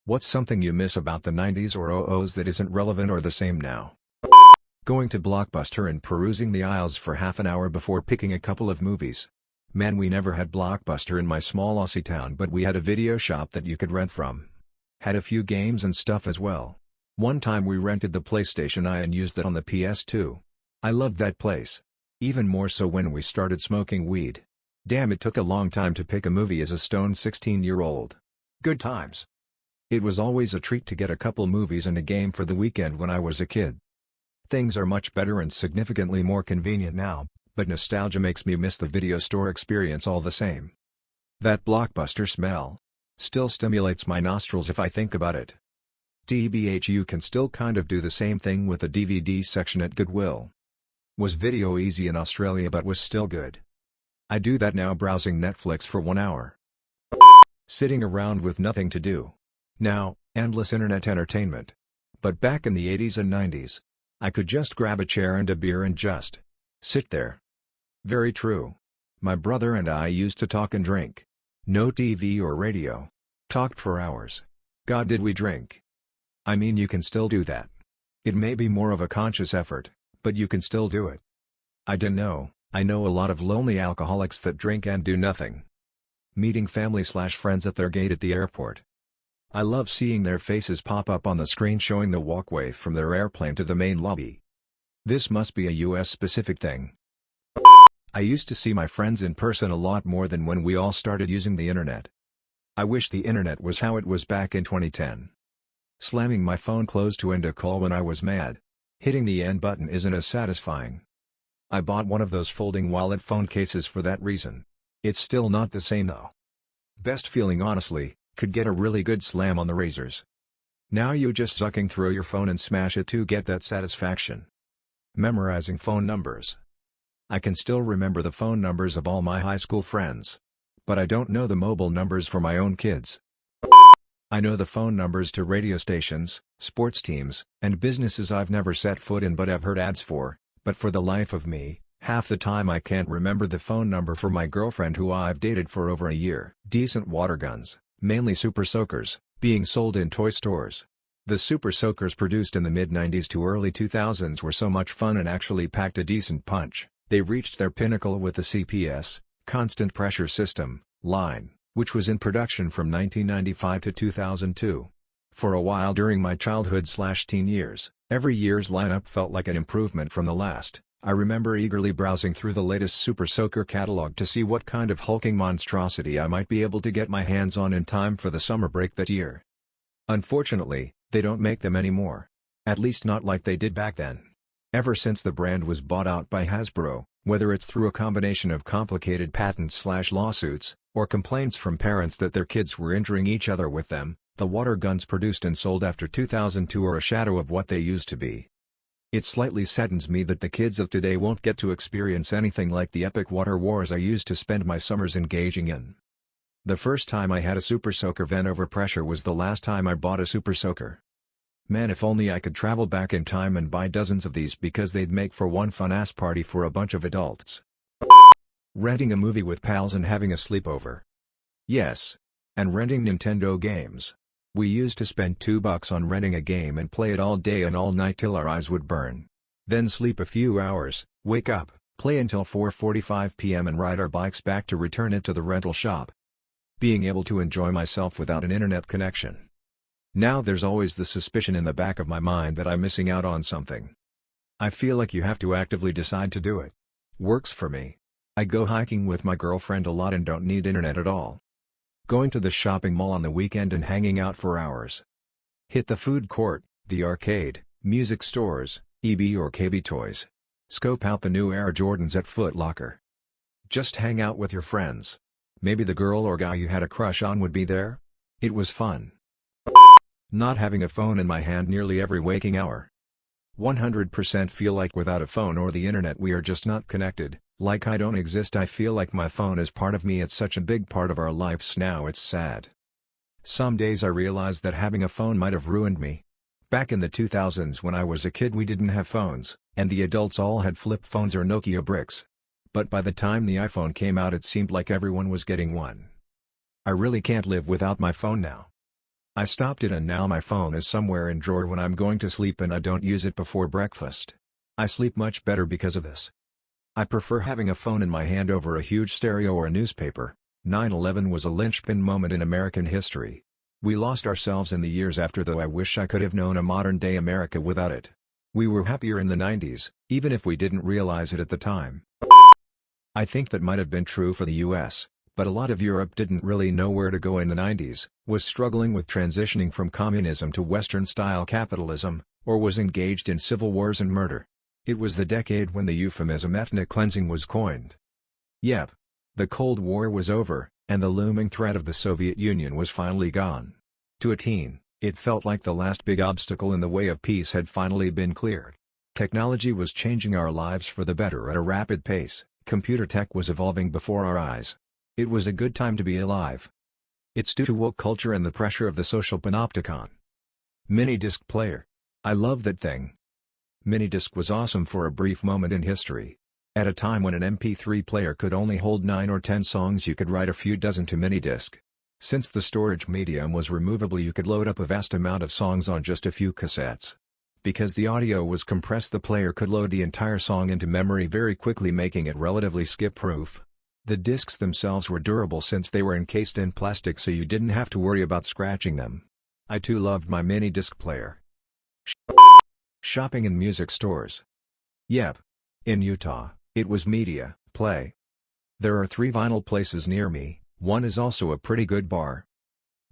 What's something you miss about the 90s or 00s that isn't relevant or the same now? Going to Blockbuster and perusing the aisles for half an hour before picking a couple of movies. Man, we never had Blockbuster in my small Aussie town, but we had a video shop that you could rent from. Had a few games and stuff as well. One time we rented the PlayStation I and used that on the PS2. I loved that place. Even more so when we started smoking weed. Damn, it took a long time to pick a movie as a stoned 16-year-old. Good times. It was always a treat to get a couple movies and a game for the weekend when I was a kid. Things are much better and significantly more convenient now, but nostalgia makes me miss the video store experience all the same. That Blockbuster smell still stimulates my nostrils if I think about it. TBH, you can still kind of do the same thing with the DVD section at Goodwill. Was video easy in Australia but was still good. I do that now, browsing Netflix for 1 hour. Sitting around with nothing to do. Now, endless internet entertainment. But back in the 80s and 90s, I could just grab a chair and a beer and just sit there. Very true. My brother and I used to talk and drink. No TV or radio. Talked for hours. God, did we drink. I mean, you can still do that. It may be more of a conscious effort, but you can still do it. I know a lot of lonely alcoholics that drink and do nothing. Meeting family/friends at their gate at the airport. I love seeing their faces pop up on the screen showing the walkway from their airplane to the main lobby. This must be a US-specific thing. I used to see my friends in person a lot more than when we all started using the internet. I wish the internet was how it was back in 2010. Slamming my phone closed to end a call when I was mad. Hitting the end button isn't as satisfying. I bought one of those folding wallet phone cases for that reason. It's still not the same though. Best feeling, honestly, could get a really good slam on the razors. Now you just sucking through your phone and smash it to get that satisfaction. Memorizing phone numbers. I can still remember the phone numbers of all my high school friends. But I don't know the mobile numbers for my own kids. I know the phone numbers to radio stations, sports teams, and businesses I've never set foot in but have heard ads for, but for the life of me, half the time I can't remember the phone number for my girlfriend who I've dated for over a year. Decent water guns, mainly Super Soakers, being sold in toy stores. The Super Soakers produced in the mid-90s to early 2000s were so much fun and actually packed a decent punch. They reached their pinnacle with the CPS, Constant Pressure System, line, which was in production from 1995 to 2002. For a while during my childhood/teen years, every year's lineup felt like an improvement from the last. I remember eagerly browsing through the latest Super Soaker catalog to see what kind of hulking monstrosity I might be able to get my hands on in time for the summer break that year. Unfortunately, they don't make them anymore. At least not like they did back then. Ever since the brand was bought out by Hasbro, whether it's through a combination of complicated patents/lawsuits, or complaints from parents that their kids were injuring each other with them, the water guns produced and sold after 2002 are a shadow of what they used to be. It slightly saddens me that the kids of today won't get to experience anything like the epic water wars I used to spend my summers engaging in. The first time I had a Super Soaker vent over pressure was the last time I bought a Super Soaker. Man, if only I could travel back in time and buy dozens of these because they'd make for one fun-ass party for a bunch of adults. Renting a movie with pals and having a sleepover. Yes. And renting Nintendo games. We used to spend $2 on renting a game and play it all day and all night till our eyes would burn. Then sleep a few hours, wake up, play until 4:45 p.m. and ride our bikes back to return it to the rental shop. Being able to enjoy myself without an internet connection. Now there's always the suspicion in the back of my mind that I'm missing out on something. I feel like you have to actively decide to do it. Works for me. I go hiking with my girlfriend a lot and don't need internet at all. Going to the shopping mall on the weekend and hanging out for hours. Hit the food court, the arcade, music stores, EB or KB Toys. Scope out the new Air Jordans at Foot Locker. Just hang out with your friends. Maybe the girl or guy you had a crush on would be there. It was fun. Not having a phone in my hand nearly every waking hour. 100% feel like without a phone or the internet we are just not connected. Like I don't exist. I feel like my phone is part of me. It's such a big part of our lives now, it's sad. Some days I realize that having a phone might have ruined me. Back in the 2000s when I was a kid we didn't have phones, and the adults all had flip phones or Nokia bricks. But by the time the iPhone came out it seemed like everyone was getting one. I really can't live without my phone now. I stopped it and now my phone is somewhere in drawer when I'm going to sleep and I don't use it before breakfast. I sleep much better because of this. I prefer having a phone in my hand over a huge stereo or a newspaper. 9/11 was a linchpin moment in American history. We lost ourselves in the years after, though I wish I could have known a modern-day America without it. We were happier in the 90s, even if we didn't realize it at the time. I think that might have been true for the US, but a lot of Europe didn't really know where to go in the 90s, was struggling with transitioning from communism to Western-style capitalism, or was engaged in civil wars and murder. It was the decade when the euphemism ethnic cleansing was coined. Yep. The Cold War was over, and the looming threat of the Soviet Union was finally gone. To a teen, it felt like the last big obstacle in the way of peace had finally been cleared. Technology was changing our lives for the better at a rapid pace. Computer tech was evolving before our eyes. It was a good time to be alive. It's due to woke culture and the pressure of the social panopticon. Minidisc player. I love that thing. Minidisc was awesome for a brief moment in history. At a time when an MP3 player could only hold 9 or 10 songs, you could write a few dozen to minidisc. Since the storage medium was removable, you could load up a vast amount of songs on just a few cassettes. Because the audio was compressed, the player could load the entire song into memory very quickly, making it relatively skip-proof. The discs themselves were durable since they were encased in plastic, so you didn't have to worry about scratching them. I too loved my mini-disc player. Shopping in music stores. Yep. In Utah, it was Media Play. There are 3 vinyl places near me, one is also a pretty good bar.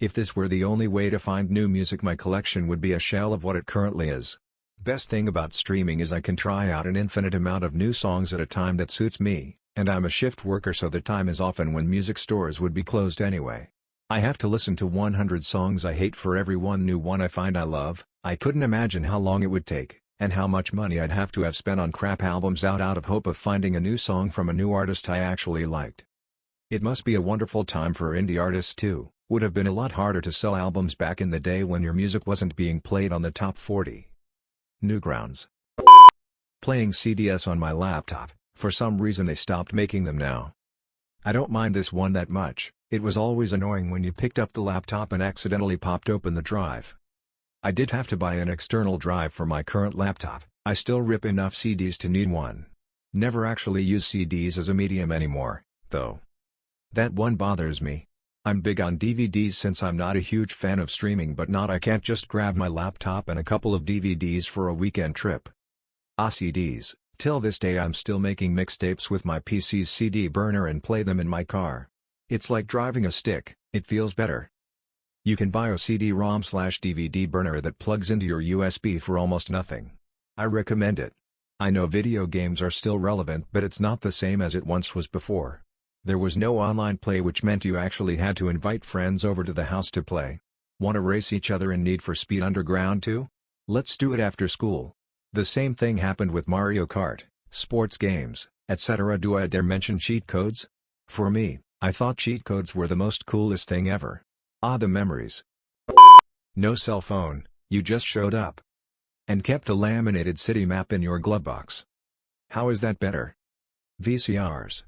If this were the only way to find new music, my collection would be a shell of what it currently is. Best thing about streaming is I can try out an infinite amount of new songs at a time that suits me, and I'm a shift worker, so the time is often when music stores would be closed anyway. I have to listen to 100 songs I hate for every one new one I find I love. I couldn't imagine how long it would take, and how much money I'd have to have spent on crap albums out of hope of finding a new song from a new artist I actually liked. It must be a wonderful time for indie artists too. Would have been a lot harder to sell albums back in the day when your music wasn't being played on the top 40. Newgrounds. Playing CDs on my laptop. For some reason they stopped making them now. I don't mind this one that much. It was always annoying when you picked up the laptop and accidentally popped open the drive. I did have to buy an external drive for my current laptop. I still rip enough CDs to need one. Never actually use CDs as a medium anymore, though. That one bothers me. I'm big on DVDs since I'm not a huge fan of streaming, but I can't just grab my laptop and a couple of DVDs for a weekend trip. CDs. Till this day I'm still making mixtapes with my PC's CD burner and play them in my car. It's like driving a stick, it feels better. You can buy a CD-ROM/DVD burner that plugs into your USB for almost nothing. I recommend it. I know video games are still relevant, but it's not the same as it once was before. There was no online play, which meant you actually had to invite friends over to the house to play. Want to race each other in Need for Speed Underground 2? Let's do it after school. The same thing happened with Mario Kart, sports games, etc. Do I dare mention cheat codes? For me, I thought cheat codes were the most coolest thing ever. Ah, the memories. No cell phone, you just showed up. And kept a laminated city map in your glove box. How is that better? VCRs.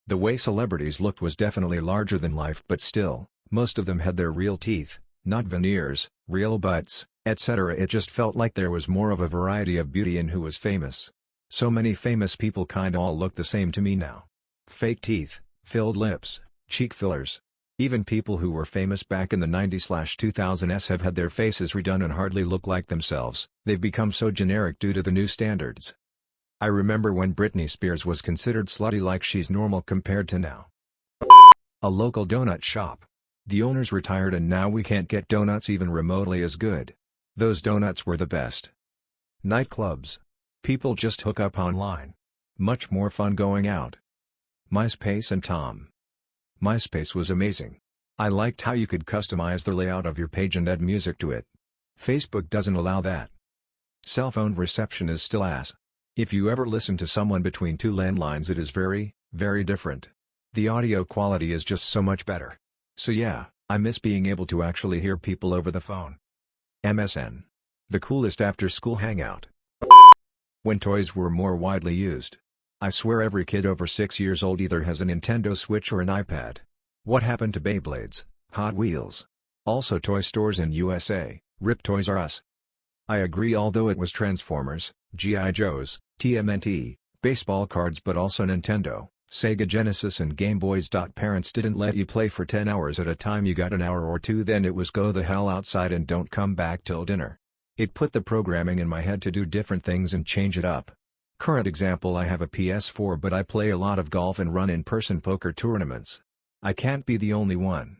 The way celebrities looked was definitely larger than life, but still, most of them had their real teeth, not veneers, real butts, etc. It just felt like there was more of a variety of beauty in who was famous. So many famous people kinda all look the same to me now. Fake teeth, filled lips, cheek fillers. Even people who were famous back in the 90s/2000s have had their faces redone and hardly look like themselves. They've become so generic due to the new standards. I remember when Britney Spears was considered slutty, like she's normal compared to now. A local donut shop. The owners retired and now we can't get donuts even remotely as good. Those donuts were the best. Nightclubs. People just hook up online. Much more fun going out. MySpace and Tom. MySpace was amazing. I liked how you could customize the layout of your page and add music to it. Facebook doesn't allow that. Cell phone reception is still ass. If you ever listen to someone between 2 landlines, it is very, very different. The audio quality is just so much better. So yeah, I miss being able to actually hear people over the phone. MSN. The coolest after-school hangout. When toys were more widely used. I swear every kid over 6 years old either has a Nintendo Switch or an iPad. What happened to Beyblades, Hot Wheels? Also toy stores in USA, RIP Toys R Us. I agree, although it was Transformers, G.I. Joes, TMNT, baseball cards, but also Nintendo, Sega Genesis and Game Boys. Parents didn't let you play for 10 hours at a time. You got an hour or two, then it was go the hell outside and don't come back till dinner. It put the programming in my head to do different things and change it up. Current example, I have a PS4 but I play a lot of golf and run in-person poker tournaments. I can't be the only one.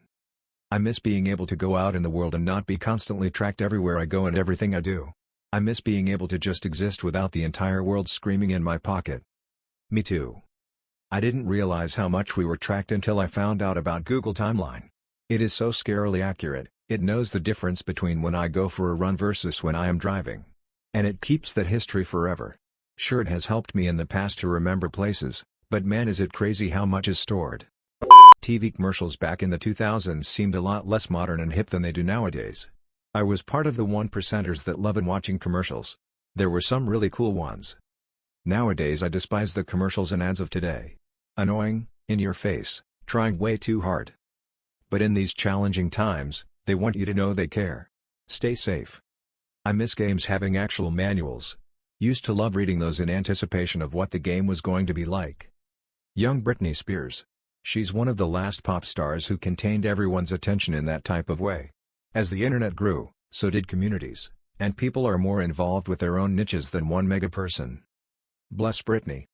I miss being able to go out in the world and not be constantly tracked everywhere I go and everything I do. I miss being able to just exist without the entire world screaming in my pocket. Me too. I didn't realize how much we were tracked until I found out about Google Timeline. It is so scarily accurate. It knows the difference between when I go for a run versus when I am driving. And it keeps that history forever. Sure, it has helped me in the past to remember places, but man, is it crazy how much is stored. TV commercials back in the 2000s seemed a lot less modern and hip than they do nowadays. I was part of the 1%ers that loved watching commercials. There were some really cool ones. Nowadays I despise the commercials and ads of today. Annoying, in your face, trying way too hard. But in these challenging times, they want you to know they care. Stay safe. I miss games having actual manuals. Used to love reading those in anticipation of what the game was going to be like. Young Britney Spears. She's one of the last pop stars who contained everyone's attention in that type of way. As the internet grew, so did communities, and people are more involved with their own niches than one mega person. Bless Britney.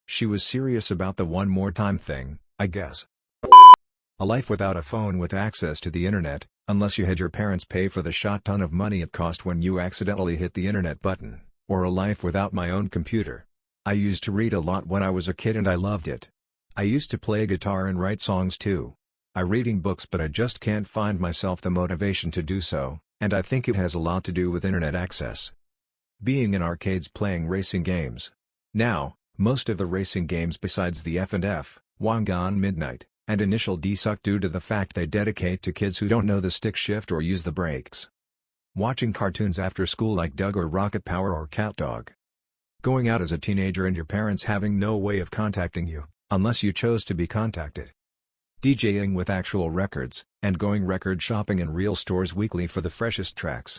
She was serious about the one more time thing, I guess. A life without a phone with access to the internet, unless you had your parents pay for the shot ton of money it cost when you accidentally hit the internet button, or a life without my own computer. I used to read a lot when I was a kid and I loved it. I used to play guitar and write songs too. I'm reading books but I just can't find myself the motivation to do so, and I think it has a lot to do with internet access. Being in arcades playing racing games. Now, most of the racing games besides the F&F, Wangan Midnight, and Initial D suck due to the fact they dedicate to kids who don't know the stick shift or use the brakes. Watching cartoons after school like Doug or Rocket Power or CatDog. Going out as a teenager and your parents having no way of contacting you, unless you chose to be contacted. DJing with actual records, and going record shopping in real stores weekly for the freshest tracks.